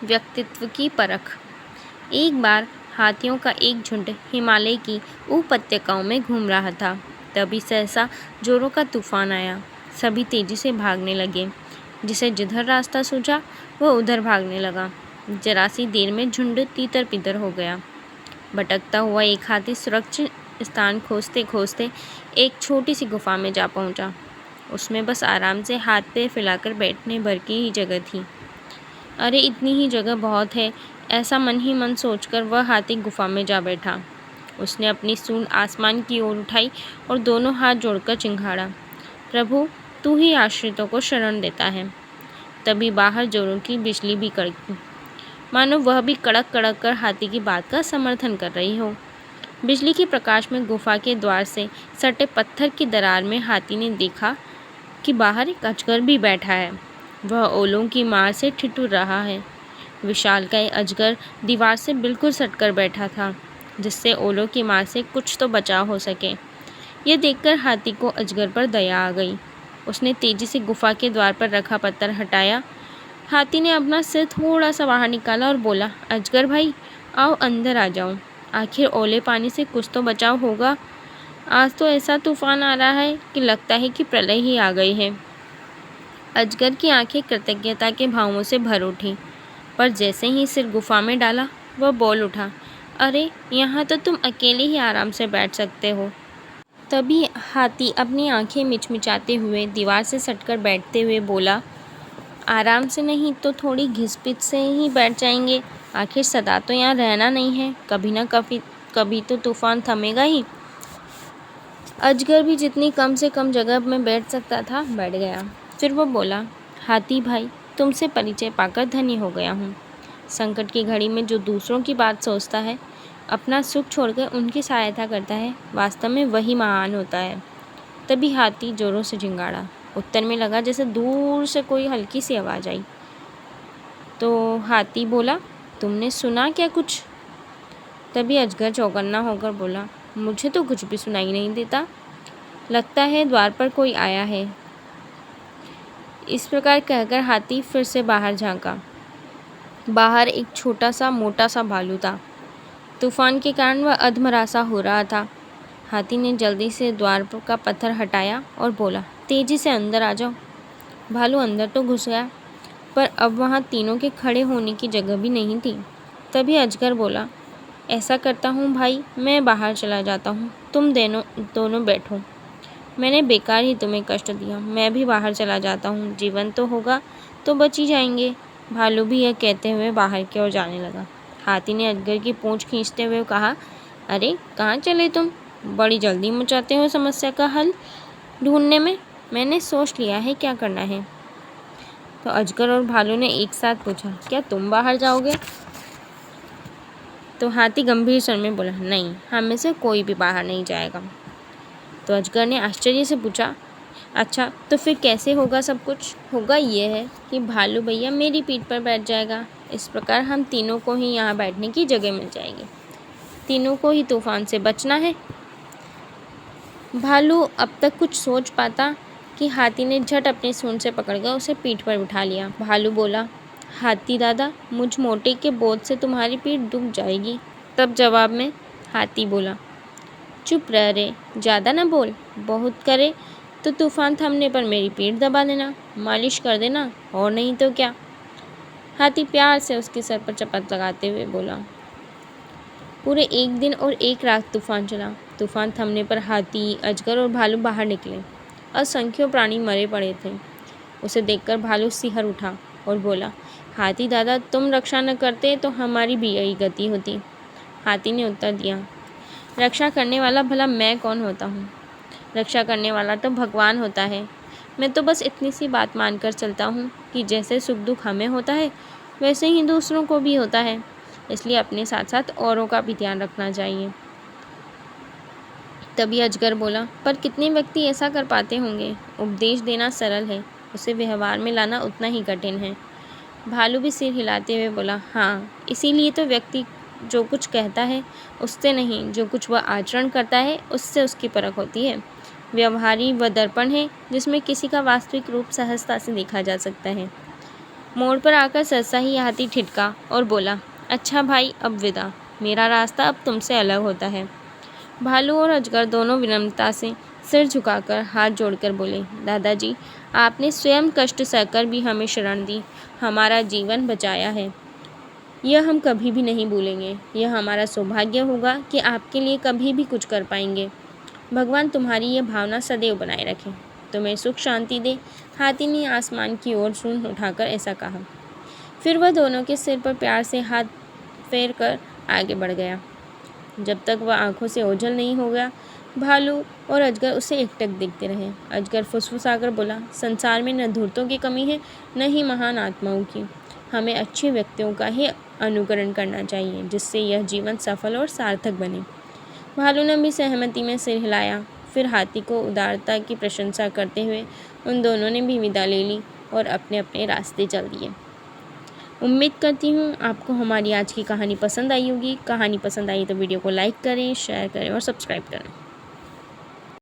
व्यक्तित्व की परख। एक बार हाथियों का एक झुंड हिमालय की उपत्यकाओं में घूम रहा था। तभी सहसा जोरों का तूफान आया। सभी तेजी से भागने लगे। जिसे जिधर रास्ता सूझा वह उधर भागने लगा। जरा सी देर में झुंड तीतर बितर हो गया। भटकता हुआ एक हाथी सुरक्षित स्थान खोजते खोजते एक छोटी सी गुफा में जा पहुंचा। उसमें बस आराम से हाथ पैर फैलाकर बैठने भर की ही जगह थी। अरे इतनी ही जगह बहुत है, ऐसा मन ही मन सोचकर वह हाथी गुफा में जा बैठा। उसने अपनी सूंड आसमान की ओर उठाई और दोनों हाथ जोड़कर चिंघाड़ा, प्रभु तू ही आश्रितों को शरण देता है। तभी बाहर जोरों की बिजली भी कड़की, मानो वह भी कड़क कड़क कर हाथी की बात का समर्थन कर रही हो। बिजली के प्रकाश में गुफा के द्वार से सटे पत्थर की दरार में हाथी ने देखा कि बाहर एक अजगर भी बैठा है। वह ओलों की मार से ठिठुर रहा है। विशालकाय अजगर दीवार से बिल्कुल सटकर बैठा था, जिससे ओलों की मार से कुछ तो बचाव हो सके। यह देखकर हाथी को अजगर पर दया आ गई। उसने तेजी से गुफा के द्वार पर रखा पत्थर हटाया। हाथी ने अपना सिर थोड़ा सा बाहर निकाला और बोला, अजगर भाई आओ अंदर आ जाओ, आखिर ओले पानी से कुछ तो बचाव होगा। आज तो ऐसा तूफान आ रहा है कि लगता है कि प्रलय ही आ गई है। अजगर की आंखें कृतज्ञता के भावों से भर उठी, पर जैसे ही सिर गुफा में डाला वह बोल उठा, अरे यहाँ तो तुम अकेले ही आराम से बैठ सकते हो। तभी हाथी अपनी आंखें मिचमिचाते हुए दीवार से सटकर बैठते हुए बोला, आराम से नहीं तो थोड़ी घिसपिच से ही बैठ जाएंगे। आखिर सदा तो यहाँ रहना नहीं है, कभी ना कभी तो तूफान थमेगा ही। अजगर भी जितनी कम से कम जगह में बैठ सकता था बैठ गया। फिर वो बोला, हाथी भाई तुमसे परिचय पाकर धन्य हो गया हूँ। संकट की घड़ी में जो दूसरों की बात सोचता है, अपना सुख छोड़कर उनकी सहायता करता है, वास्तव में वही महान होता है। तभी हाथी जोरों से चिंगाड़ा। उत्तर में लगा जैसे दूर से कोई हल्की सी आवाज़ आई। तो हाथी बोला, तुमने सुना क्या कुछ? तभी अजगर चौकन्ना होकर बोला, मुझे तो कुछ भी सुनाई नहीं देता, लगता है द्वार पर कोई आया है। इस प्रकार कहकर हाथी फिर से बाहर झांका। बाहर एक छोटा सा मोटा सा भालू था। तूफान के कारण वह अधमरा हो रहा था। हाथी ने जल्दी से द्वार का पत्थर हटाया और बोला, तेजी से अंदर आ जाओ। भालू अंदर तो घुस गया, पर अब वहाँ तीनों के खड़े होने की जगह भी नहीं थी। तभी अजगर बोला, ऐसा करता हूँ भाई, मैं बाहर चला जाता हूँ, तुम दोनों बैठो। मैंने बेकार ही तुम्हें कष्ट दिया, मैं भी बाहर चला जाता हूँ, जीवन तो होगा तो बच ही जाएंगे। भालू भी यह कहते हुए बाहर की ओर जाने लगा। हाथी ने अजगर की पूंछ खींचते हुए कहा, अरे कहाँ चले तुम? बड़ी जल्दी मचाते हो समस्या का हल ढूंढने में। मैंने सोच लिया है क्या करना है। तो अजगर और भालू ने एक साथ पूछा, क्या तुम बाहर जाओगे? तो हाथी गंभीर स्वर में बोला, नहीं, हम में से कोई भी बाहर नहीं जाएगा। तो अजगर ने आश्चर्य से पूछा, अच्छा तो फिर कैसे होगा सब कुछ? होगा ये है कि भालू भैया मेरी पीठ पर बैठ जाएगा। इस प्रकार हम तीनों को ही यहाँ बैठने की जगह मिल जाएगी। तीनों को ही तूफान से बचना है। भालू अब तक कुछ सोच पाता कि हाथी ने झट अपनी सूंड से पकड़कर उसे पीठ पर बिठा लिया। भालू बोला, हाथी दादा, मुझ मोटे के बोझ से तुम्हारी पीठ दुख जाएगी। तब जवाब में हाथी बोला, चुप रह रे, ज़्यादा ना बोल, बहुत करे तो तूफान थमने पर मेरी पीठ दबा देना, मालिश कर देना, और नहीं तो क्या। हाथी प्यार से उसके सर पर चपत लगाते हुए बोला। पूरे एक दिन और एक रात तूफान चला। तूफान थमने पर हाथी, अजगर और भालू बाहर निकले। असंख्यों प्राणी मरे पड़े थे। उसे देखकर भालू सिहर उठा और बोला, हाथी दादा, तुम रक्षा न करते तो हमारी भी यही गति होती। हाथी ने उत्तर दिया, रक्षा करने वाला भला मैं कौन होता हूँ? रक्षा करने वाला तो भगवान होता है। मैं तो बस इतनी सी बात मानकर चलता हूँ कि जैसे सुख दुख हमें होता है वैसे ही दूसरों को भी होता है, इसलिए अपने साथ साथ औरों का भी ध्यान रखना चाहिए। तभी अजगर बोला, पर कितने व्यक्ति ऐसा कर पाते होंगे? उपदेश देना सरल है, उसे व्यवहार में लाना उतना ही कठिन है। भालू भी सिर हिलाते हुए बोला, हाँ, इसीलिए तो व्यक्ति जो कुछ कहता है उससे नहीं, जो कुछ वह आचरण करता है उससे उसकी परख होती है। व्यवहारी वह दर्पण है जिसमें किसी का वास्तविक रूप सहजता से देखा जा सकता है। मोड़ पर आकर सहसा ही हाथी ठिठका और बोला, अच्छा भाई, अब विदा, मेरा रास्ता अब तुमसे अलग होता है। भालू और अजगर दोनों विनम्रता से सिर झुकाकर हाथ जोड़कर बोले, दादाजी, आपने स्वयं कष्ट सहकर भी हमें शरण दी, हमारा जीवन बचाया है। यह हम कभी भी नहीं भूलेंगे। यह हमारा सौभाग्य होगा कि आपके लिए कभी भी कुछ कर पाएंगे। भगवान तुम्हारी यह भावना सदैव बनाए रखे, तुम्हें सुख शांति दे। हाथी ने आसमान की ओर सूंड उठाकर ऐसा कहा। फिर वह दोनों के सिर पर प्यार से हाथ फेर कर आगे बढ़ गया। जब तक वह आंखों से ओझल नहीं हो गया, भालू और अजगर उसे एकटक देखते रहे। अजगर फुसफुसाकर बोला, संसार में न धूर्तों की कमी है, न ही महान आत्माओं की। हमें अच्छे व्यक्तियों का ही अनुकरण करना चाहिए, जिससे यह जीवन सफल और सार्थक बने। भालू ने भी सहमति में सिर हिलाया। फिर हाथी को उदारता की प्रशंसा करते हुए उन दोनों ने भी विदा ले ली और अपने अपने रास्ते चल दिए। उम्मीद करती हूँ आपको हमारी आज की कहानी पसंद आई होगी। कहानी पसंद आई तो वीडियो को लाइक करें, शेयर करें और सब्सक्राइब करें।